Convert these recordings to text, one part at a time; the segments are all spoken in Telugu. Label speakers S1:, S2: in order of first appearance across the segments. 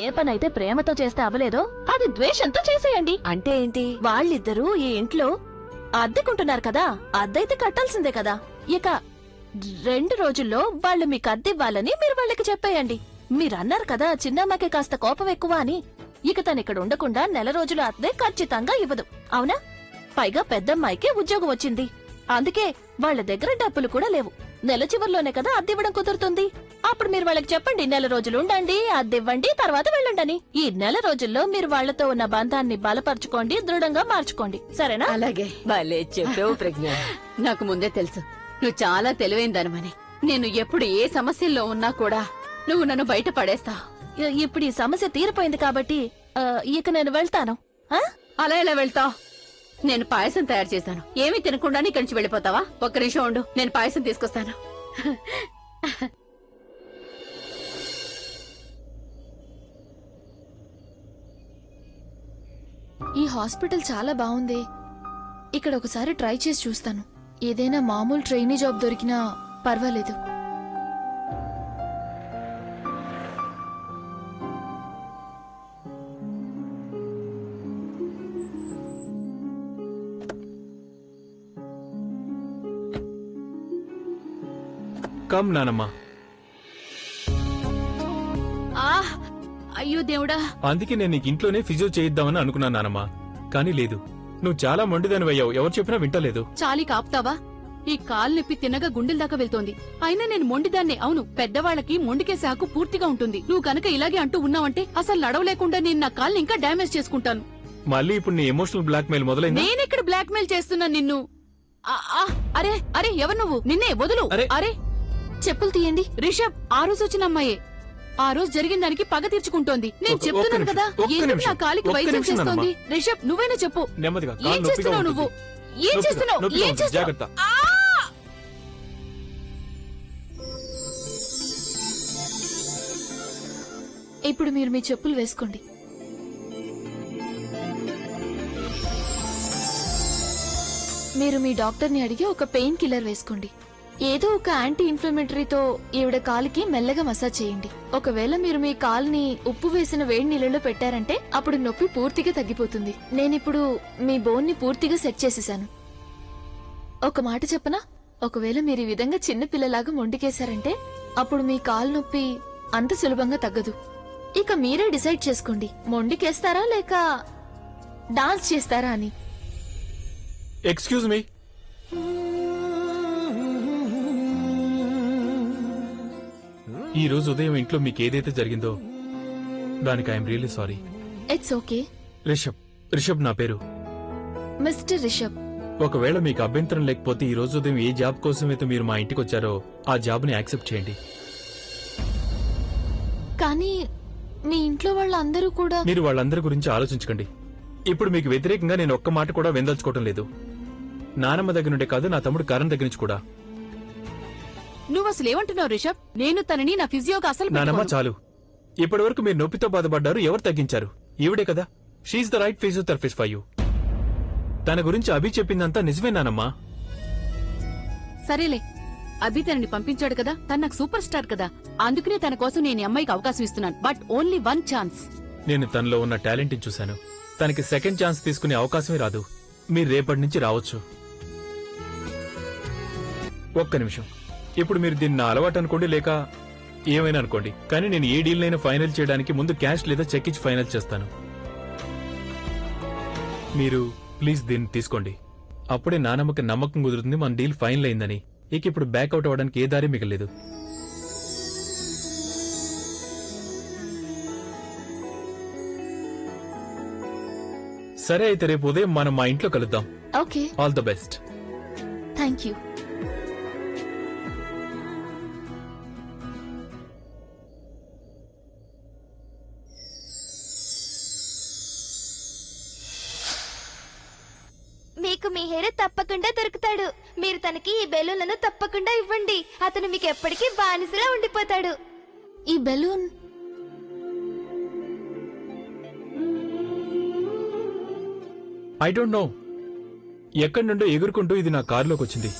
S1: ఏ పనైతే ప్రేమతో చేస్తే అవ్వలేదో అది ద్వేషంతో చేసేయండి.
S2: అంటే ఏంటి?
S1: వాళ్ళిద్దరూ ఈ ఇంట్లో అద్దెకుంటున్నారు కదా, అద్దైతే కట్టాల్సిందే కదా. ఇక 2 రోజుల్లో వాళ్ళు మీకు అద్దెవ్వాలని మీరు వాళ్ళకి చెప్పేయండి. మీరన్నారు కదా చిన్నమ్మకి కాస్త కోపం ఎక్కువ అని. ఇక తనిక్కడ ఉండకుండా 1 రోజుల అద్దె ఖచ్చితంగా ఇవ్వదు, అవునా? పైగా పెద్దమ్మాయికి ఉద్యోగం వచ్చింది, అందుకే వాళ్ళ దగ్గర డబ్బులు కూడా లేవు. నెల చివర్లోనే కదా అద్దెవ్వడం కుదురుతుంది. అప్పుడు మీరు వాళ్ళకి చెప్పండి 1 రోజులు ఉండండి, అద్దెవ్వండి, తర్వాత వెళ్ళండని. ఈ 1 రోజుల్లో మీరు వాళ్లతో ఉన్న బంధాన్ని బలపరచుకోండి, దృఢంగా మార్చుకోండి, సరేనా?
S2: అలాగే. భలే చెప్పావు ప్రజ్ఞ. నాకు ముందే తెలుసు నువ్వు చాలా తెలివైన దానివని. నేను ఎప్పుడు ఏ సమస్యల్లో ఉన్నా కూడా నువ్వు నన్ను బయట పడేస్తావు.
S1: ఇప్పుడు ఈ సమస్య తీరిపోయింది కాబట్టి ఇక నేను వెళ్తాను.
S2: అలా ఎలా వెళ్తావు? నేను పాయసం తయారు చేశాను, ఏమీ తినకుండానే ఇక్కడి నుంచి వెళ్ళిపోతావా? ఒక్క నిమిషం ఉండు, నేను పాయసం తీసుకొస్తాను.
S3: ఈ హాస్పిటల్ చాలా బాగుంది. ఇక్కడ ఒకసారి ట్రై చేసి చూస్తాను. ఏదైనా మామూలు ట్రైనీ జాబ్ దొరికినా పర్వాలేదు.
S4: కమ్ నానమ్మా.
S2: అయ్యో దేవుడా,
S4: అందుకే నేను నీకు ఇంట్లోనే ఫిజియో చేయిద్దామని అనుకున్నాను నానమ్మా. కానీ లేదు, నువ్వు చాలా మొండిదానివయ్యావు, ఎవరు చెప్పినా వింటలేదు.
S2: చాలీ కాపుతావా? ఈ కాలు నొప్పి తిన్నగా గుండెల దాకా వెళ్తోంది. అయినా నేను మొండిదాన్నే. అవును, పెద్దవాళ్లకి మొండికేసే హక్కు పూర్తిగా ఉంటుంది. నువ్వు కనుక ఇలాగే అంటూ ఉన్నావంటే అసలు నడవలేకుండా నేను నా కాల్ని ఇంకా డ్యామేజ్ చేసుకుంటాను.
S4: మళ్ళీ ఇప్పుడు నీ ఎమోషనల్ బ్లాక్ మెయిల్ మొదలైంది.
S2: నేనెక్కడ బ్లాక్ మెయిల్ చేస్తున్నాను నిన్ను? అరే అరే, ఎవరు నువ్వు? నిన్నే వదులు. అరే
S3: చెప్పులు తీయండి.
S2: రిషబ్ ఆ రోజు వచ్చిన అమ్మాయే. ఆ రోజు జరిగిన దానికి పగ తీర్చుకుంటోంది. నేను చెప్తున్నాను కదా, ఎందుకు నా కాలికి వైద్యం చేస్తోంది? రిషబ్ నువ్వేనా చెప్పు, ఏం చేస్తున్నావు నువ్వు? ఏం చేస్తున్నావు? ఏం చేస్తున్నావు?
S3: ఇప్పుడు మీరు మీ చెప్పులు వేసుకోండి. మీరు మీ డాక్టర్ని అడిగి ఒక పెయిన్ కిల్లర్ వేసుకోండి. ఏదో ఒక యాంటీ ఇన్ఫ్లమేటరీతో ఈవిడ కాలికి మెల్లగా మసాజ్ చేయండి. ఒకవేళ మీరు మీ కాలుని ఉప్పు వేసిన వేడి నీళ్ళలో పెట్టారంటే అప్పుడు నొప్పి పూర్తిగా తగ్గిపోతుంది. నేనిప్పుడు మీ బోన్ ని పూర్తిగా సెట్ చేసేసాను. ఒక మాట చెప్పనా, ఒకవేళ మీరు ఈ విధంగా చిన్న పిల్లలాగా మొండికేశారంటే అప్పుడు మీ కాలు నొప్పి అంత సులభంగా తగ్గదు. ఇక మీరే డిసైడ్ చేసుకోండి, మొండికేస్తారా లేక డాన్స్ చేస్తారా అని.
S4: Excuse me. ఈ రోజు ఉదయం ఇంట్లో మీకు ఏదైతే జరిగిందో దానికి I'm really sorry.
S3: It's okay.
S4: Rishabh నా పేరు.
S3: మిస్టర్ రిషబ్.
S4: ఒకవేళ మీకు అభ్యంతరం లేకపోతే ఈ రోజు ఉదయం ఏ జాబ్ కోసమైతే మీరు మా ఇంటికి వచ్చారో ఆ జాబ్ ని యాక్సెప్ట్ చేయండి.
S3: కానీ మీ ఇంట్లో వాళ్ళందరూ కూడా.
S4: మీరు వాళ్ళందరి గురించి ఆలోచించకండి. ఇప్పుడు మీకు వ్యతిరేకంగా నేను ఒక్క మాట కూడా వెందల్చుకోవటం లేదు. నానమ్మ దగ్గర నుండే కాదు, నా తమ్ముడు కరణ్ దగ్గర నుంచి కూడా.
S2: నువ్వు అసలు ఏమంటున్నావు రిషబ్? నేను తనని నా ఫిజియోగా అసలు
S4: నానమ్మ చాలు. ఇప్పటి వరకు మీరు నొప్పితో బాధపడ్డారు, ఎవరు తగ్గించారు? ఈవిడే కదా. She's the right physiotherapist for you. తన గురించి అభి చెప్పిందంతా నిజమే నానమ్మా.
S2: సరేలే, అభి తనని పంపించాడు కదా, తను నాకు సూపర్ స్టార్ కదా, అందుకనే తన కోసం నేను అమ్మాయికి అవకాశం ఇస్తున్నాను. But only 1 chance.
S4: నేను తనలో ఉన్న టాలెంట్ ని చూశాను. తనకి సెకండ్ ఛాన్స్ తీసుకునే అవకాశమే రాదు. మీరు రేపటి నుంచి రావచ్చు. ఒక్క నిమిషం. ఇప్పుడు మీరు దీన్ని అలవాటు అనుకోండి, లేక ఏమైనా అనుకోండి, కానీ నేను ఏ డీల్ నైనా ఫైనల్ చేయడానికి ముందు క్యాష్ లేదా చెక్ ఇచ్చి ఫైనల్ చేస్తాను. మీరు ప్లీజ్ దీన్ని తీసుకోండి. అప్పుడే నానమ్మకి నమ్మకం కుదురుతుంది మన డీల్ ఫైనల్ అయిందని. ఇక ఇప్పుడు బ్యాక్అవుట్ అవ్వడానికి ఏ దారి మిగలేదు. సరే అయితే రేపు ఉదయం మనం మా ఇంట్లో కలుద్దాం.
S3: Okay.
S4: All the best.
S3: Thank you.
S5: మీకు మీ హీరో తప్పకుండా దొరుకుతాడు. మీరు తనకి ఈ బెలూన్లను తప్పకుండా ఇవ్వండి. అతను మీకు ఎప్పటికీ బానిసలా ఉండిపోతాడు.
S3: ఈ బెలూన్
S4: ఐ డోంట్ నో, ఎక్కడి నుండో ఎగురుకుంటూ ఇది నా కారులోకి వచ్చింది.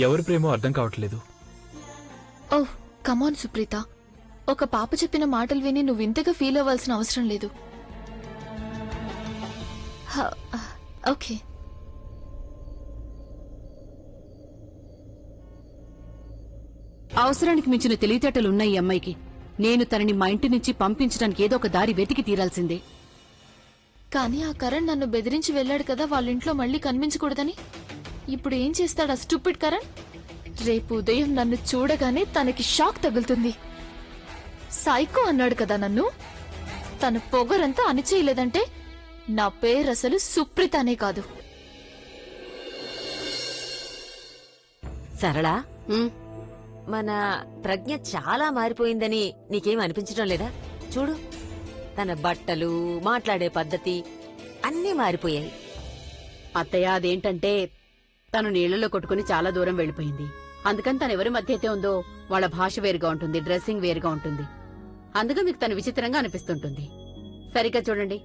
S4: ఎవరి ప్రేమో అర్థం కావట్లేదు.
S3: ఓహ్ కమాన్ సుప్రీత, ఒక పాప చెప్పిన మాటలు విని నువ్వు ఇంతగా ఫీల్ అవ్వాల్సిన అవసరం లేదు. ఓకే.
S2: అవసరానికి మించిన తెలివితేటలున్న ఈ అమ్మాయికి నేను తనని మా ఇంటి నుంచి పంపించడానికి ఏదో ఒక దారి వెతికి తీరాల్సిందే.
S3: కానీ ఆ కరణ్ నన్ను బెదిరించి వెళ్ళాడు కదా వాళ్ళ ఇంట్లో మళ్ళీ కనిపించకూడదని. ఇప్పుడు ఏం చేస్తాడు ఆ స్టూపిడ్ కరణ్? రేపు ఉదయం నన్ను చూడగానే తనకి షాక్ తగులుతుంది. సైకో అన్నాడు కదా నన్ను. తన పొగరంతా అణిచేయలేదంటే నా పేరు అసలు సుప్రీతనే కాదు.
S6: సరళా, మన ప్రజ్ఞ చాలా మారిపోయిందని నీకేం అనిపించడం లేదా? చూడు, తన బట్టలు, మాట్లాడే పద్ధతి అన్నీ మారిపోయాయి.
S7: అత్తయ్య, అదేంటంటే తను నీళ్లలో కొట్టుకుని చాలా దూరం వెళ్లిపోయింది. అందుకని తను ఎవరి మధ్య అయితే ఉందో వాళ్ళ భాష వేరుగా ఉంటుంది, డ్రెస్సింగ్ వేరుగా ఉంటుంది. అందుకే మీకు తను విచిత్రంగా అనిపిస్తుంటుంది. సరిగ్గా చూడండి,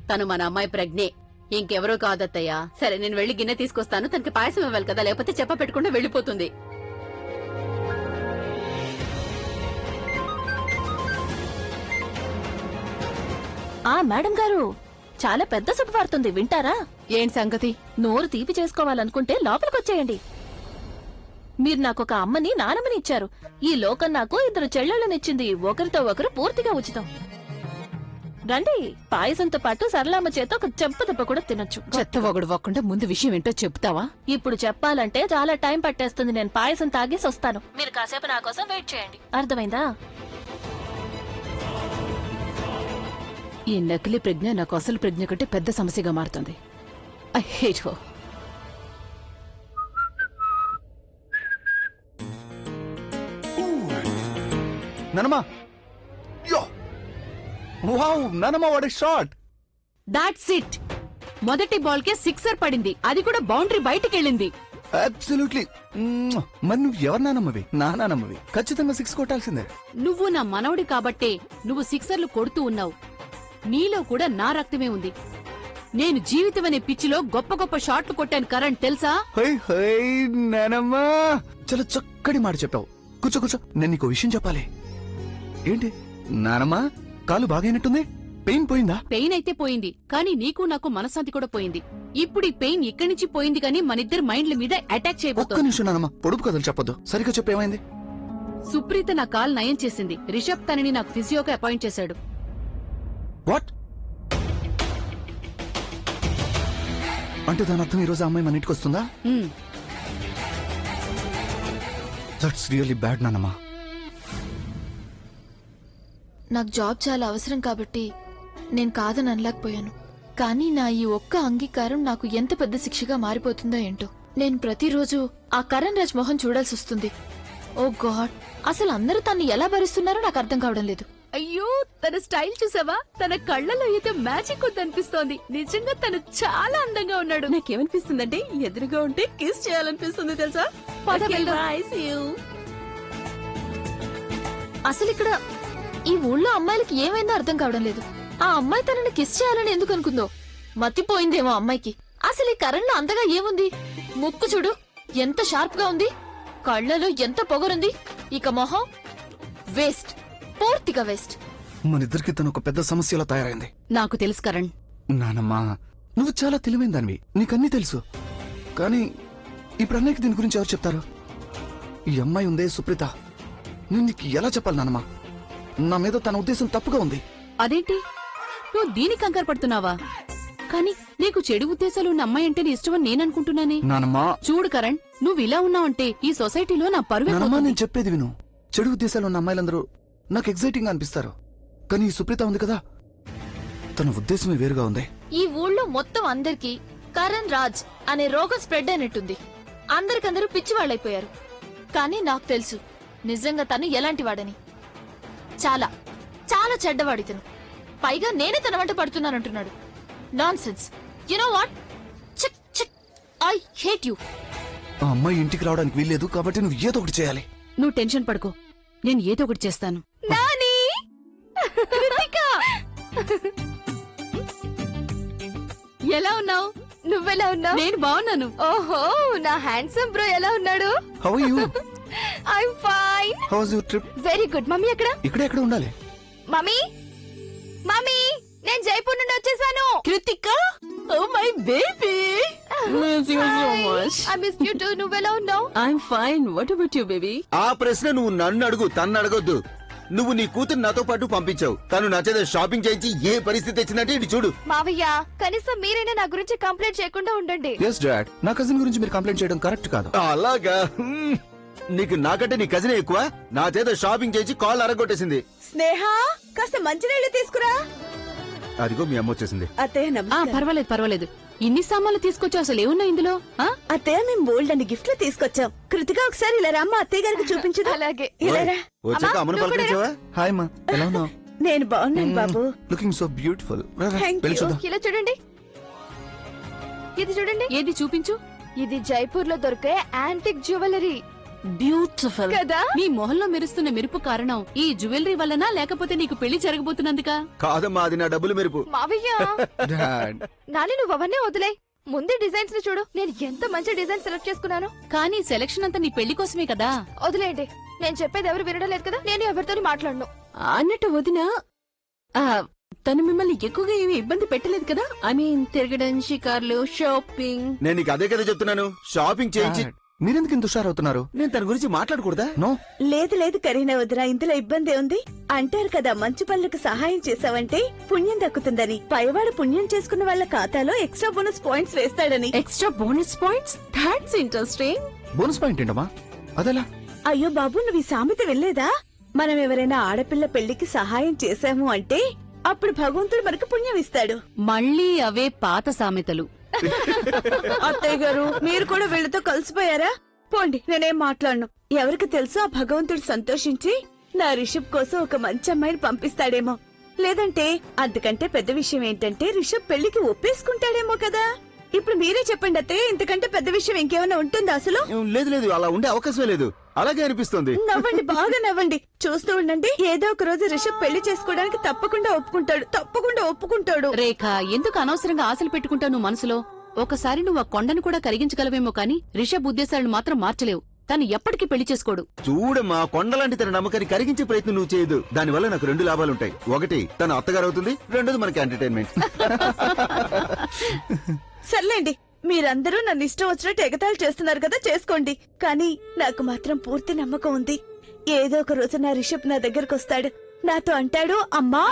S7: తను మన అమ్మాయి ప్రజ్ఞే, ఇంకెవరో కాదత్తయ్య. సరే, నేను వెళ్లి గిన్నె తీసుకొస్తాను. తనకి పాయసం ఇవ్వాలి కదా, లేకపోతే చెప్ప పెట్టకుండా వెళ్లిపోతుంది.
S1: మేడం గారు, చాలా పెద్ద శుభవార్తుంది, వింటారా?
S2: ఏం సంగతి?
S1: నోరు తీపి చేసుకోవాలనుకుంటే లోపలికొచ్చేయండి. మీరు నాకొక అమ్మని, నానమ్మని ఇచ్చారు. ఈ లోకం నాకు 2 చెల్లెళ్ళనిచ్చింది. ఒకరితో ఒకరు పూర్తిగా ఉచితం. రండి, పాయసంతో పాటు సరళమ్మ చేత ఒక చెంపదెబ్బ కూడా తినొచ్చు.
S2: చెత్త ఒగడవకుండా ముందు విషయం ఏంటో చెప్తావా?
S1: ఇప్పుడు చెప్పాలంటే చాలా టైం పట్టేస్తుంది. నేను పాయసం తాగేసి వస్తాను. మీరు కాసేపు నా కోసం వెయిట్ చేయండి. అర్థమైందా?
S2: ఈ నకిలీ ప్రజ్ఞ నాకు అసలు ప్రజ్ఞ కంటే పెద్ద సమస్యగా మారుతుంది. I hate her.
S8: నానమ్మా, యో వావ్, నానమ్మా, what a shot!
S2: That's it. మొదటి బాల్ కే సిక్సర్ పడింది, అది కూడా బౌండరీ బయటికెళ్ళింది.
S8: అబ్సల్యూట్లీ. మరి నువ్వు ఎవరు నానమ్మవి? నా నానమ్మవి. ఖచ్చితంగా 6 కొట్టాల్సిందే.
S2: నువ్వు నా మనవడి కాబట్టే నువ్వు సిక్సర్లు కొడుతూ ఉన్నావు. నీలో కూడా నా రక్తమే ఉంది. నేను జీవితం అనే పిచ్చిలో గొప్ప గొప్ప షాట్లు కొట్టాను కరణ్, తెలుసా?
S8: హై హై నానమ్మా, చాలా చక్కటి మాట చెప్పావు. కూర్చో కూర్చో, నేను నీకు విషయం చెప్పాలి. ఏంటి నానమ్మా, కాలు బాగైనట్టుంది? పెయిన్ పోయిందా?
S2: పెయిన్ అయితే పోయింది, కానీ నీకు నాకు మనశ్శాంతి కూడా పోయింది. ఇప్పుడు ఈ పెయిన్ ఇక్కడి నుంచి పోయింది, కానీ మనిద్దరి మైండ్ల మీద అటాక్
S8: ఒక్క
S2: చేయబోతోంది.
S8: నిమిషం నానమ్మా, పొడుపు కథలు చెప్పొద్దు. సరిగ్గా చెప్పేమైంది?
S2: సుప్రీత నా కాల్ నయం చేసింది. రిషబ్ తనని నాకు ఫిజియోగా అపాయింట్ చేశాడు.
S8: వాట్? అంటే దాని అర్థం ఈరోజు ఆ అమ్మాయి మన ఇంటికి వస్తుందా?
S2: హ్మ్.
S8: దట్స్ రియల్లీ బ్యాడ్ నానమ్మా.
S3: నాకు జాబ్ చాలా అవసరం కాబట్టి నేను కాదని అనలేకపోయాను. కానీ నా ఈ ఒక్క అంగీకారం నాకు ఎంత పెద్ద శిక్షగా మారిపోతుందో ఏంటో. నేను ప్రతిరోజు ఆ కరణ్ రాజ్ మొహం చూడాల్సి వస్తుంది. ఓ గాడ్, అసలు అందరూ తన్ని ఎలా భరిస్తున్నారో నాకు అర్థం కావడం లేదు.
S2: అయ్యో, తన స్టైల్ చూసావా? తన కళ్ళలో అయితే మ్యాజిక్ ఉందనిపిస్తోంది. నిజంగా తను చాలా అందంగా ఉన్నాడు.
S1: నాకేమనిపిస్తుందంటే ఎదురుగా ఉంటే కిస్ చేయాలనిపిస్తుంది, తెలుసా?
S2: పద వెళ్దాం.
S3: అసలు ఇక్కడ ఈ ఊళ్ళో అమ్మాయిలకి ఏమైందో అర్థం కావడం లేదు. ఆ అమ్మాయి తనని కిస్ చేయాలని ఎందుకు అనుకుందో? మతిపోయిందేమో అమ్మాయికి. అసలు ఈ కరణ్ లో అంతగా ఏముంది? ముక్కు చూడు ఎంత షార్ప్ గా ఉంది, కళ్ళలో ఎంత పొగరుంది. ఇక మొహం వేస్ట్, పూర్తిగా వేస్ట్.
S8: మనిద్దరికి తను ఒక పెద్ద సమస్యలా తయారైంది.
S2: నాకు తెలుసు కరణ్.
S8: నానమ్మా, నువ్వు చాలా తెలివైన దానివి, నీకన్నీ తెలుసు. కానీ ఇప్పుడు అన్నయ్యకి దీని గురించి ఎవరు చెప్తారు? ఈ అమ్మాయి ఉందే సుప్రీత, నేను నీకు ఎలా చెప్పాలి నానమ్మా? నా మీద తన ఉద్దేశం తప్పుగా ఉంది.
S2: అదేంటి, నువ్వు దీనికి కంగారు పడుతున్నావా? కానీ నీకు చెడు ఉద్దేశాలు ఉన్న అమ్మాయి అంటే ఇష్టమని నేననుకుంటున్నానే.
S8: నానమ్మా,
S2: చూడు కరణ్, నువ్వు ఇలా ఉన్నావంటే ఈ సొసైటీలో నా పరువే
S8: నానమ్మా,
S2: పోతుంది.
S8: నేను చెప్పేది విను. చెడు ఉద్దేశాలు ఉన్న అమ్మాయిలందరూ నాకు ఎగ్జైటింగ్ గా అనిపిస్తారు. కానీ ఈ సుప్రీత ఉంది కదా, తన ఉద్దేశమే వేరుగా ఉంది.
S3: ఈ ఊళ్ళో మొత్తం అందరికీ కరణ్ రాజ్ అనే రోగం స్ప్రెడ్ అయినట్టుంది. అందరికందరూ పిచ్చివాళ్లైపోయారు. కానీ నాకు తెలుసు నిజంగా తను ఎలాంటి వాడని. చాలా చాలా చెడ్డవాడితను. పైగా నేనే తన వంట పడుతున్నానంటున్నాడు. Nonsense. You know what? Chick chick, I hate you.
S8: ఆ అమ్మాయి ఇంటికి రావడానికి వీల్లేదు, కాబట్టి నువ్వు ఏదో ఒకటి చేయాలి.
S2: నువ్వు టెన్షన్ పడుకో, నేను ఏదో ఒకటి చేస్తాను.
S3: నాని, కృతిక,
S2: ఎలా ఉన్నావు?
S5: నువ్వెలా ఉన్నావు?
S2: నేను బాగున్నాను.
S5: ఓహో, నా హ్యాండ్సమ్ బ్రో ఎలా ఉన్నాడు?
S8: How are you?
S5: I'm fine.
S8: How was your trip?
S5: Very good. Mummy ఎక్కడ?
S8: ఎక్కడ ఉండాలి?
S5: మమ్మీ మమ్మీ నేను జైపూర్ నుండి వచ్చేసాను.
S1: Kritika, oh my baby, miss you so much.
S5: I miss you too. నువ్వెలా ఉన్నావు?
S1: I'm fine. What about you baby?
S9: ఆ ప్రశ్న నువ్వు నన్ను అడుగు, తన్ను అడగొద్దు. నువ్వు నీ కూతురు నాతో పాటు పంపించావు. తను నా చేత షాపింగ్ చేయించి ఏ పరిస్థితి వచ్చిందంటే ఇటు చూడు.
S5: మావయ్య కనీసం మీరైనా నా గురించి కంప్లైంట్ చేయకుండా ఉండండి.
S8: ఎస్ డాడ్, నా కజిన్ గురించి మీరు కంప్లైంట్ చేయడం కరెక్ట్ కాదు.
S9: అలాగా? నీకు నాకంటే నీ కజినే ఎక్కువ. నా చేత షాపింగ్ చేయించి కాళ్ళు అరగొట్టేసింది.
S10: స్నేహ, కాస్త మంచినీళ్ళు తీసుకురా.
S9: అదిగో మీ అమ్మ వచ్చేసింది.
S10: అత్తయ్య
S2: పర్వాలేదు పర్వాలేదు. ఇన్ని సామాన్లు తీసుకొచ్చావు, అసలు ఏమున్నాయి ఇందులో?
S10: అత్తయ్య మేము బోల్డ్ అని గిఫ్ట్లు తీసుకొచ్చాం. కృతిక ఒకసారి ఇలా రమ్మ, అత్తయ్య గారికి చూపించదు.
S5: అలాగే.
S10: ఇలా రా.
S9: వచ్చాక అమ్మను పలకరించావా?
S8: హాయ్ మా, ఎలా ఉన్నావు?
S10: నేను బాగున్నాను బాబు.
S8: Looking so beautiful.
S10: Thank
S8: వెళ్ళి
S10: you.
S8: చూద్దాం.
S5: ఇలా చూడండి, ఇది చూడండి.
S2: ఏది చూపించు.
S5: ఇది జైపూర్ లో దొరికే యాంటిక్ జ్యువెలరీ
S1: బ్యూటిఫుల్
S5: కదా.
S2: నీ మొహంలో మెరుస్తున్న మెరుపు కారణం ఈ జ్యువెలరీ వల్లనా, లేకపోతే నీకు పెళ్లి జరగబోతున్నందుకా?
S9: కాదమ్మా, అది నా డబ్బులు మెరుపు.
S5: మావయ్య
S8: డాడ్,
S5: నాని నువ్వు అవన్నీ వదిలే. ముందే డిజైన్స్ ని చూడు. నేను ఎంత మంచి డిజైన్ సెలెక్ట్ చేసుకున్నాను.
S2: కానీ సెలక్షన్ అంతా నీ పెళ్లి కోసమే కదా.
S5: వదిలేయండి, నేను చెప్పేది ఎవరు వినడం లేదు కదా. నేను ఎవరితో మాట్లాడను.
S1: అన్నట్టు వదిన, తను మిమ్మల్ని ఎక్కువగా ఏమి ఇబ్బంది పెట్టలేదు కదా? ఐ మీన్ తిరగడం, షికార్లు, షాపింగ్.
S9: నేను నీకు అదే కదా చెప్తున్నాను. షాపింగ్ చేయించి
S8: డాడ్, మీరెందుకు ఇంత హుషారవుతున్నారు?
S9: నేను తన గురించి మాట్లాడకూడదా?
S8: నో,
S10: లేదు లేదు కరీనా వదిన, ఇందులో ఇబ్బంది ఉంది. అంటారు కదా, మంచి పనులకు సహాయం చేసావంటే పుణ్యం దక్కుతుందని. పైవాడు పుణ్యం చేసుకున్న వాళ్ళ ఖాతాలో ఎక్స్ట్రా బోనస్ పాయింట్స్ వేస్తాడని.
S1: Extra bonus points? That's interesting.
S8: Bonus point ఏంటమ్మా? అదెలా?
S10: అయ్యో బాబు, నువ్వు ఈ సామెత వెళ్ళేదా? మనం ఎవరైనా ఆడపిల్ల పెళ్లికి సహాయం చేశాము అంటే అప్పుడు భగవంతుడు మనకు పుణ్యం ఇస్తాడు.
S2: మళ్ళీ అవే పాత సామెతలు.
S10: అత్తయ్య గారు, మీరు కూడా వీళ్ళతో కలిసిపోయారా? పోండి, నేనేం మాట్లాడను. ఎవరికి తెలుసు, ఆ భగవంతుడు సంతోషించి నా రిషబ్ కోసం ఒక మంచి అమ్మాయిని పంపిస్తాడేమో. లేదంటే అంతకంటే పెద్ద విషయం ఏంటంటే రిషబ్ పెళ్లికి ఒప్పేసుకుంటాడేమో కదా. ఇప్పుడు మీరే చెప్పండి అత్తయ్య, ఇంతకంటే పెద్ద విషయం ఇంకేమైనా ఉంటుందా అసలు?
S9: లేదు లేదు, అలా ఉండే అవకాశమే లేదు. అలాగే అనిపిస్తుంది.
S10: నవ్వండి, బాగా నవ్వండి. చూస్తూ ఉండండి, ఏదో ఒక రోజు రిషబ్ పెళ్లి చేసుకోవడానికి తప్పకుండా ఒప్పుకుంటాడు.
S2: రేఖ, ఎందుకు అనవసరంగా ఆశలు పెట్టుకుంటావు నువ్వు మనసులో? ఒకసారి నువ్వు ఆ కొండను కూడా కరిగించగలవేమో కానీ రిషబ్ ఉద్దేశాలను మాత్రం మార్చలేవు. తను ఎప్పటికీ పెళ్లి చేసుకోడు.
S9: చూడమ్మా, కొండలాంటి తన నమ్మకాన్ని కరిగించే ప్రయత్నం నువ్వు చేయదు. దానివల్ల నాకు 2 లాభాలుంటాయి. ఒకటి, తన అత్తగారు అవుతుంది. రెండోది, మనకి ఎంటర్టైన్మెంట్.
S10: సర్లేండి, మీరందరూ నన్ను ఇష్టం వచ్చినట్టు ఎగతాళి చేస్తున్నారు కదా, చేసుకోండి. కానీ నాకు మాత్రం పూర్తి నమ్మకం ఉంది. ఏదో ఒక రోజు నా రిషబ్ నా దగ్గరకు వస్తాడు. నాతో అంటాడు, అమ్మా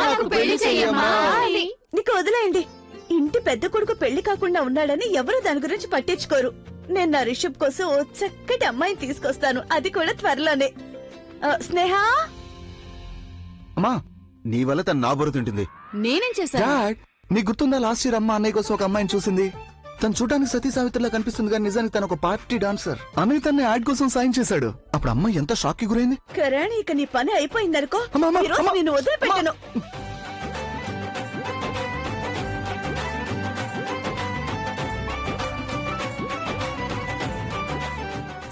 S5: నాకు పెళ్లి చెయ్యమ్మా
S10: అని. నీకు వదిలేయండి. ఇంటి పెద్ద కొడుకు పెళ్లి కాకుండా ఉన్నాడని ఎవరు దాని గురించి పట్టించుకోరు. నేను నా రిషబ్ కోసం ఓ చక్కటి అమ్మాయిని తీసుకొస్తాను, అది కూడా త్వరలోనే. స్నేహ,
S8: అమ్మా.
S9: నీ వల్ల తను నా బరుతుంటుంది.
S2: నేనేం చేశాను?
S8: డాడ్, నీకు గుర్తుందా లాస్ట్ ఇయర్ అమ్మ అన్నయ్య కోసం ఒక అమ్మాయిని చూసింది? తను చూడడానికి సతీ సావిత్రిలా కనిపిస్తుంది కానీ నిజానికి తను ఒక పార్టీ డాన్సర్. అన్నయ్య తన యాడ్ కోసం సాయం చేశాడు. అప్పుడు అమ్మాయి ఎంత షాక్ కి గురైంది.
S10: కరణ్, ఇక నీ పని అయిపోయిందనుకో.
S8: అమ్మా, అమ్మా,
S10: ఈరోజు
S8: అమ్మా.
S10: నిన్ను వదిలిపెట్టాను.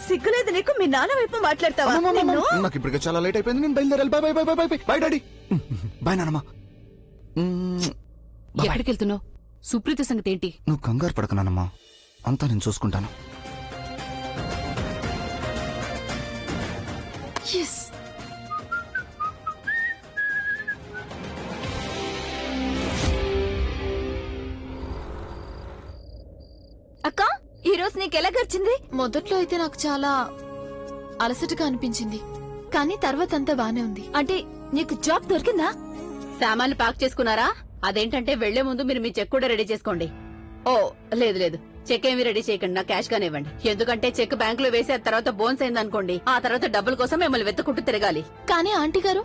S10: సిగ్గులేదు నీకు? మీ నాన్న వైపు మాట్లాడతావా? నిన్ను?
S8: నాకు ఇప్పటికే చాలా లేట్ అయిపోయింది. నేను బయలుదేరాలి. Bye bye bye bye bye bye daddy. Bye నానమ్మా.
S2: ఎక్కడికి వెళ్తున్నావు? సుప్రీత సంగతి ఏంటి?
S8: నువ్వు కంగారు పడకనానమ్మా, అంతా నేను చూసుకుంటాను.
S5: అక్క, ఈ రోజు నీకెలా గడిచింది?
S3: మొదట్లో అయితే నాకు చాలా అలసటగా అనిపించింది, కానీ తర్వాత అంతా బానే ఉంది.
S5: అంటే నీకు జాబ్ దొరికిందా?
S7: సామాన్లు ప్యాక్ చేసుకున్నారా? అదేంటంటే వెళ్లే ముందు మీరు మీ చెక్ కూడా రెడీ చేసుకోండి. ఓ లేదు లేదు, చెక్ ఏమి రెడీ చేయకండి, నా క్యాష్ గానే ఇవ్వండి. ఎందుకంటే చెక్ బ్యాంక్ లో వేసే తర్వాత బోన్స్ అయిందనుకోండి, ఆ తర్వాత డబ్బుల కోసం మిమ్మల్ని వెతుక్కుంటూ తిరగాలి.
S3: కానీ ఆంటీ గారు,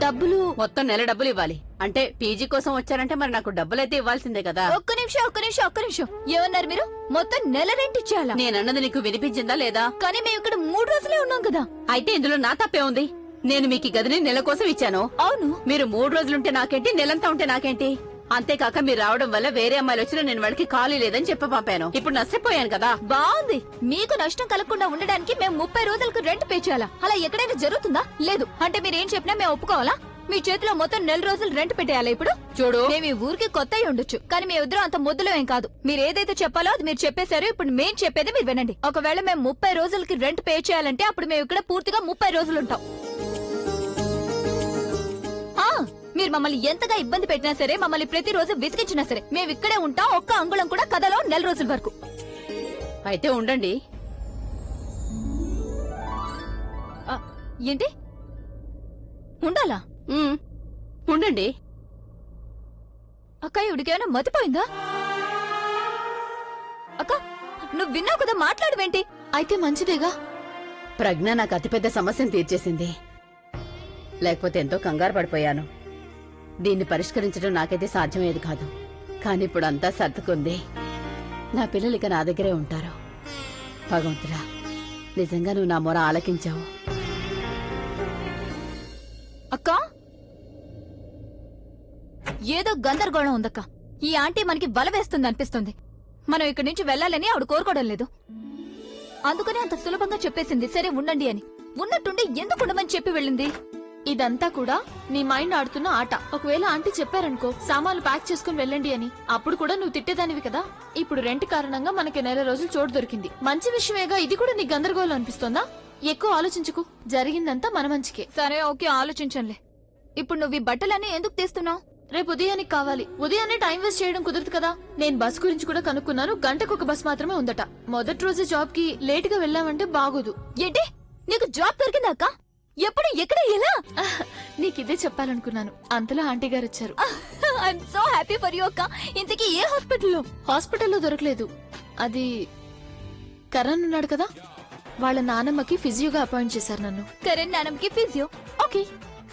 S3: డబ్బులు
S7: మొత్తం నెల డబ్బులు ఇవ్వాలి. అంటే పీజీ కోసం వచ్చారంటే మరి నాకు డబ్బులైతే ఇవ్వాల్సిందే కదా.
S5: ఒక్క నిమిషం. ఏమన్నారు మీరు? మొత్తం నెల రెంట్ ఇచ్చేయాలా?
S7: నేనన్నది నీకు వినిపించిందా లేదా?
S5: కానీ మేము ఇక్కడ 3 రోజులే ఉన్నాం కదా.
S7: అయితే ఇందులో నా తప్పే ఉంది. నేను మీకు ఈ గదిని నెల కోసం ఇచ్చాను.
S5: అవును,
S7: మీరు 3 రోజులుంటే నాకేంటి, నెలంతా ఉంటే నాకేంటి? అంతేకాక మీరు రావడం వల్ల వేరే అమ్మాయిలు వచ్చినా నేను వాళ్ళకి ఖాళీ లేదని చెప్పి పంపాను. ఇప్పుడు నష్టపోయాను కదా.
S5: బాగుంది. మీకు నష్టం కలగకుండా ఉండడానికి మేము 30 రోజులకు రెంట్ పే చేయాలా? అలా ఎక్కడైనా జరుగుతుందా? లేదు. అంటే మీరు ఏం చెప్పినా మేము ఒప్పుకోవాలా? మీ చేతిలో మొత్తం 4 రోజులు రెంట్ పెట్టేయాలి ఇప్పుడు.
S2: చూడు
S5: మేము ఈ ఊరికి కొత్త అయి ఉండొచ్చు, కానీ మీ ఇద్దరు అంత ముద్దులో ఏం కాదు. మీరు ఏదైతే చెప్పాలో అది మీరు చెప్పేశారు. ఇప్పుడు మేం చెప్పేది మీరు వినండి. ఒకవేళ మేము 30 రోజులకి రెంట్ పే చేయాలంటే అప్పుడు మేము ఇక్కడ పూర్తిగా 30 రోజులు ఉంటాం. మీరు మమ్మల్ని ఎంతగా ఇబ్బంది పెట్టినా సరే, మమ్మల్ని ప్రతిరోజు విసిగించినా సరే మేము ఇక్కడే ఉంటాం. ఒక్క అంగుళం కూడా కథలో 4 రోజుల వరకు.
S7: అయితే ఉండండి.
S5: ఏంటి ఉండాలా?
S7: ఉండండి.
S5: అక్క ఇవిడికేమైనా మతిపోయిందా? అక్క నువ్వు విన్నావు కదా, మాట్లాడవేంటి?
S3: అయితే మంచిదేగా.
S7: ప్రజ్ఞ నాకు అతిపెద్ద సమస్యను తీర్చేసింది. లేకపోతే ఎంతో కంగారు పడిపోయాను. దీన్ని పరిష్కరించడం నాకైతే సాధ్యమయ్యేది కాదు. కానీ ఇప్పుడు అంతా సర్దుకుంది. నా పిల్లలు ఇక నా దగ్గరే ఉంటారు. భగవంతుడా, నిజంగా నువ్వు నా మొర ఆలకించావు.
S5: అక్క ఏదో గందరగోళం ఉందక్క. ఈ ఆంటీ మనకి బల వేస్తుంది అనిపిస్తుంది. మనం ఇక్కడి నుంచి వెళ్లాలని ఆవిడ కోరుకోవడం లేదు. అందుకని అంత సులభంగా చెప్పేసింది సరే ఉండండి అని. ఉన్నట్టుండి ఎందుకు ఉండమని చెప్పి వెళ్ళింది?
S3: ఇదంతా కూడా నీ మైండ్ ఆడుతున్న ఆట. ఒకవేళ ఆంటీ చెప్పారనుకో సామాన్లు ప్యాక్ చేసుకుని వెళ్ళండి అని, అప్పుడు కూడా నువ్వు తిట్టేదానివి కదా. ఇప్పుడు రెంట్ కారణంగా మనకి 4 రోజులు చోటు దొరికింది. మంచి విషయమేగా. ఇది కూడా నీకు గందరగోళం అనిపిస్తోందా? ఎక్కువ ఆలోచించుకు. జరిగిందంతా మన మంచికే.
S5: సరే ఓకే, ఆలోచించంలే. ఇప్పుడు నువ్వు ఈ బట్టలన్నీ ఎందుకు తీస్తున్నావు?
S3: రేపు ఉదయానికి కావాలి. ఉదయాన్నే టైం వేస్ట్ చేయడం కుదరదు కదా. నేను బస్ గురించి కూడా కనుక్కున్నాను. గంటకు ఒక బస్ మాత్రమే ఉందట. మొదటి రోజు జాబ్ కి లేట్ గా వెళ్ళామంటే బాగోదు.
S5: ఏంటి నీకు జాబ్ దొరికిందా అక్క? ఎప్పుడు, ఎక్కడ, ఎలా?
S3: నీకిదే చెప్పాలనుకున్నాను. అంతలో ఆంటీ గారు వచ్చారు.
S5: I'm so happy for you అక్క. ఇంతకీ ఏ హాస్పిటల్లో?
S3: హాస్పిటల్లో దొరకలేదు. అది కరణ్ ఉన్నాడు కదా, వాళ్ళ నానమ్మకి ఫిజియోగా అపాయింట్ చేశారు నన్ను.
S5: కరణ్ నానమ్మకి ఫిజియో?
S3: ఓకే,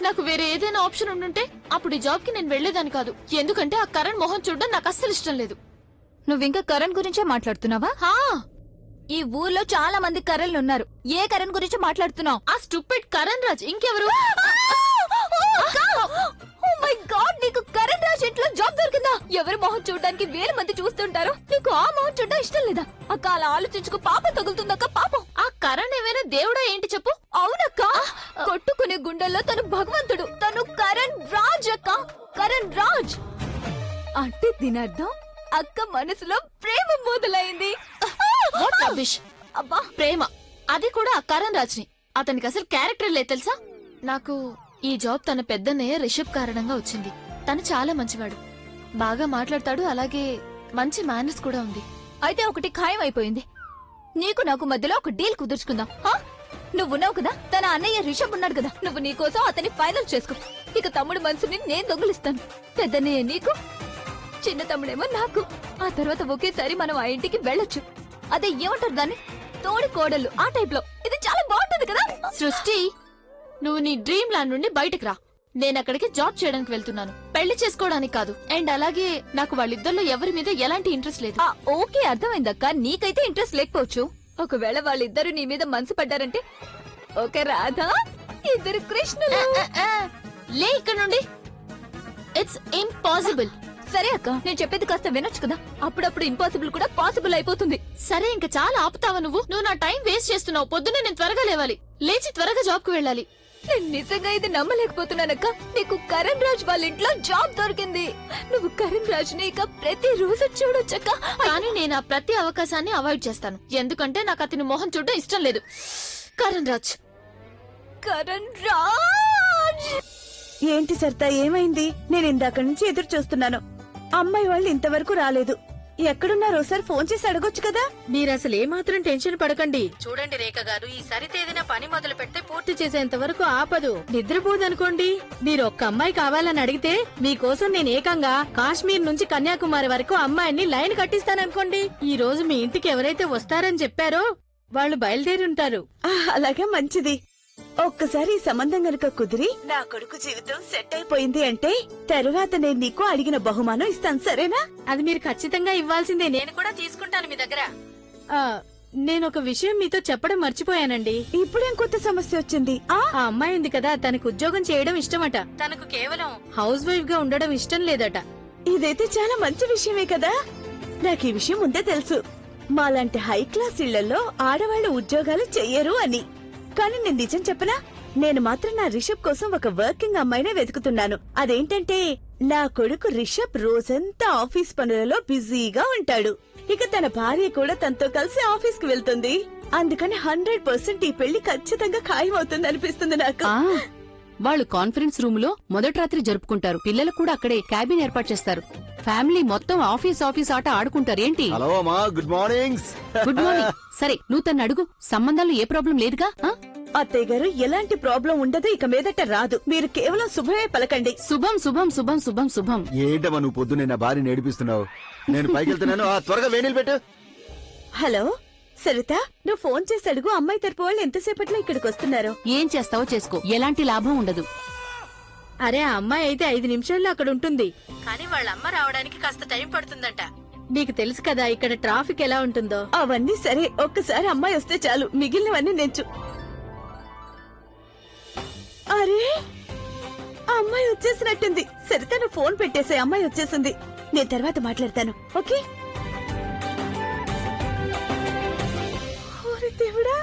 S3: నాకు వేరే ఏదైనా ఆప్షన్ ఉండుంటే అప్పుడు ఈ జాబ్ కి నేను వెళ్లేదాన్ని కాదు. ఎందుకంటే ఆ కరణ్ మొహం చూడడం నాకు అస్సలు ఇష్టం లేదు.
S5: నువ్వింకా కరణ్ గురించే మాట్లాడుతున్నావా? ఈ ఊర్లో చాలా మంది కరణ్లు ఉన్నారు. ఏ కరణ్ గురించి మాట్లాడుతున్నావు?
S3: ఆ స్టూపిడ్ కరణ్ రాజ్. ఇంకెవరు?
S5: నీకు కరణ్ రాజ్ ఇంట్లో జాబ్ దొరికిందా? ఎవరి మొహం చూడడానికి వేల మంది చూస్తుంటారు, నీకు ఆ మొహం చూడడం ఇష్టం లేదా? అక్క అలా ఆలోచించుకు పాపం తగులుతుందక్క. పాపం.
S3: ఆ కరణ్ ఏమైనా దేవుడా ఏంటి చెప్పు?
S5: అవునక్క, కొట్టుకునే గుండెల్లో తను భగవంతుడు. తను కరణ్ రాజ్ అక్క, కరణ్ రాజ్. అంటే దీనర్థం అక్క మనసులో ప్రేమ మొదలైంది.
S3: అబ్బా, ప్రేమ? అది కూడా ఆ కరణ్ రాజ్ ని. అతనికి అసలు క్యారెక్టర్ లేదు తెలుసా? నాకు ఈ జాబ్ తన పెద్దన్నయ్య రిషబ్ కారణంగా వచ్చింది. తను చాలా మంచివాడు, బాగా మాట్లాడతాడు, అలాగే మంచి మేనర్స్ కూడా ఉంది.
S5: అయితే ఒకటి ఖాయం అయిపోయింది. నీకు నాకు మధ్యలో ఒక డీల్ కుదుర్చుకుందాం. నువ్వున్నావు కదా, తన అన్నయ్య రిషబ్ ఉన్నాడు కదా, నువ్వు నీకోసం అతన్ని ఫైనల్ చేసుకో. ఇక తమ్ముడు మనసుని నేను దొంగిలిస్తాను. పెద్దన్నయ్య నీకు, చిన్న తమ్ముడేమో నాకు. ఆ తర్వాత ఒకేసారి మనం ఆ ఇంటికి వెళ్ళొచ్చు. అదే ఏమంటారు దాన్ని, తోడి కోడలు, ఆ టైప్ లో. ఇది చాలా బాగుంటుంది కదా.
S3: సృష్టి, నువ్వు నీ డ్రీమ్ ల్యాండ్ నుండి బయటకు రా. నేను అక్కడికి జాబ్ చేయడానికి వెళ్తున్నాను, పెళ్లి చేసుకోవడానికి కాదు. అండ్ అలాగే నాకు వాళ్ళిద్దరిలో ఎవరి మీద ఎలాంటి ఇంట్రెస్ట్ లేదు.
S5: ఓకే, అర్థమైందక్క. నీకైతే ఇంట్రెస్ట్ లేకపోవచ్చు. ఒకవేళ వాళ్ళిద్దరు నీ మీద మనసు పడ్డారంటే ఓకే రాధా, ఇద్దరు కృష్ణులు.
S3: లే ఇక్కడ నుండి. It's impossible.
S5: సరే అక్క, నేను చెప్పేది కాస్త వినొచ్చు కదా. అప్పుడప్పుడు ఇంపాసిబుల్ కూడా పాసిబుల్ అయిపోతుంది.
S3: సరే, ఇంకా చాలా ఆపుతావా నువ్వు? నువ్వు నా టైం వేస్ట్ చేస్తున్నావు. పొద్దున్నే నేను త్వరగా లేవాలి, లేచి త్వరగా జాబ్ కు వెళ్ళాలి.
S5: నేను నిజంగా ఇది నమ్మలేకపోతున్నానక్క. నీకు కరణ్ రాజ్ వాళ్ళ ఇంట్లో జాబ్ దొరికింది. నువ్వు కరణ్ రాజ్ ని ఇక ప్రతి రోజు చూడొచ్చక్క.
S3: కానీ నేను ఆ ప్రతి అవకాశాన్ని అవాయిడ్ చేస్తాను, ఎందుకంటే నాకు అతని మొహం చూడడం ఇష్టం లేదు. కరణ్ రాజ్,
S5: కరణ్ రాజ్.
S10: ఏంటి సర్తా, ఏమైంది? నేను ఇందాక నుంచి ఎదురు చూస్తున్నాను. అమ్మాయి వాళ్ళు ఇంతవరకు రాలేదు. ఎక్కడున్నారో సార్ ఫోన్ చేసి అడగొచ్చు కదా.
S11: మీరసలు ఏమాత్రం టెన్షన్ పడకండి. చూడండి రేఖ గారు, ఈసారి ఏదైనా పని మొదలు పెడితే పూర్తి చేసేంత వరకు ఆపదు. నిద్రపోదనుకోండి. మీరు ఒక్క అమ్మాయి కావాలని అడిగితే మీకోసం నేను ఏకంగా కాశ్మీర్ నుంచి కన్యాకుమారి వరకు అమ్మాయిని లైన్ కట్టిస్తాననుకోండి. ఈ రోజు మీ ఇంటికి ఎవరైతే వస్తారని చెప్పారో వాళ్ళు బయలుదేరి ఉంటారు.
S10: అలాగే మంచిది. ఒక్కసారి ఈ సంబంధం గనుక కుదిరి నా కొడుకు జీవితం సెట్ అయిపోయింది అంటే తరువాత నేను నీకు అడిగిన బహుమానం ఇస్తాను, సరేనా?
S11: అది మీరు ఖచ్చితంగా ఇవ్వాల్సిందే. నేను కూడా తీసుకుంటాను మీ దగ్గర. నేను ఒక విషయం మీతో చెప్పడం మర్చిపోయానండి.
S10: ఇప్పుడేం కొత్త సమస్య వచ్చింది?
S11: ఆ అమ్మాయి ఉంది కదా, తనకు ఉద్యోగం చేయడం ఇష్టమట. తనకు కేవలం హౌస్ వైఫ్ గా ఉండడం ఇష్టం లేదట.
S10: ఇదైతే చాలా మంచి విషయమే కదా. నాకు ఈ విషయం ముందే తెలుసు. మాలాంటి హై క్లాస్ ఇళ్లలో ఆడవాళ్లు ఉద్యోగాలు చెయ్యరు అని. కానీ నేను నిజం చెప్పనా, నేను మాత్రం నా రిషబ్ కోసం ఒక వర్కింగ్ అమ్మాయినే వెతుకుతున్నాను. అదేంటంటే నా కొడుకు రిషబ్ రోజంతా ఆఫీస్ పనులలో బిజీగా ఉంటాడు. ఇక తన భార్య కూడా తనతో కలిసి ఆఫీస్ కి వెళ్తుంది. అందుకని 100% ఈ పెళ్లి ఖచ్చితంగా ఖాయమవుతుంది అనిపిస్తుంది నాకు.
S7: వాళ్ళు కాన్ఫరెన్స్ రూమ్ లో మొదటి రాత్రి జరుపుకుంటారు. పిల్లలు కూడా అక్కడే క్యాబిన్ ఏర్పాటు చేస్తారు. ఫ్యామిలీ మొత్తం ఆఫీస్ ఆట ఆడుకుంటారు. ఏంటి?
S9: హలో అమ్మా, గుడ్ మార్నింగ్.
S7: Good morning. సరే, నువ్వు తను అడుగు. సంబంధాలు ఏ ప్రాబ్లం లేదుగా?
S10: అత్తయ్య గారు, ఎలాంటి ప్రాబ్లం ఉండదు, ఇక మీదట రాదు. మీరు కేవలం శుభమే పలకండి.
S7: శుభం శుభం శుభం శుభం శుభం.
S9: ఏంటమ్మా నువ్వు పొద్దున్నే నా భార్య నేడిపిస్తున్నావు? నేను పైకి వెళ్తున్నాను, త్వరగా వేణీలు పెట్టు.
S10: హలో సరిత, నువ్వు ఫోన్ చేసి అడుగు, అమ్మాయి తరపు వాళ్ళు ఎంతసేపట్లో ఇక్కడికి వస్తున్నారు.
S7: ఏం చేస్తావో చేసుకో, ఎలాంటి లాభం ఉండదు.
S11: అరే, ఆ అమ్మాయి అయితే 5 నిమిషాల్లో అక్కడ ఉంటుంది, కానీ వాళ్ళ అమ్మ రావడానికి కాస్త టైం పడుతుందంట. నీకు తెలుసు కదా ఇక్కడ ట్రాఫిక్ ఎలా ఉంటుందో.
S10: అవన్నీ సరే, ఒక్కసారి అమ్మాయి వస్తే చాలు, మిగిలినవన్నీ నెంచు. అరే, ఆ అమ్మాయి వచ్చేసినట్టుంది. సరిత, నువ్వు ఫోన్ పెట్టేసే, అమ్మాయి వచ్చేసింది. నేను తర్వాత మాట్లాడతాను, ఓకే? దేవుడా.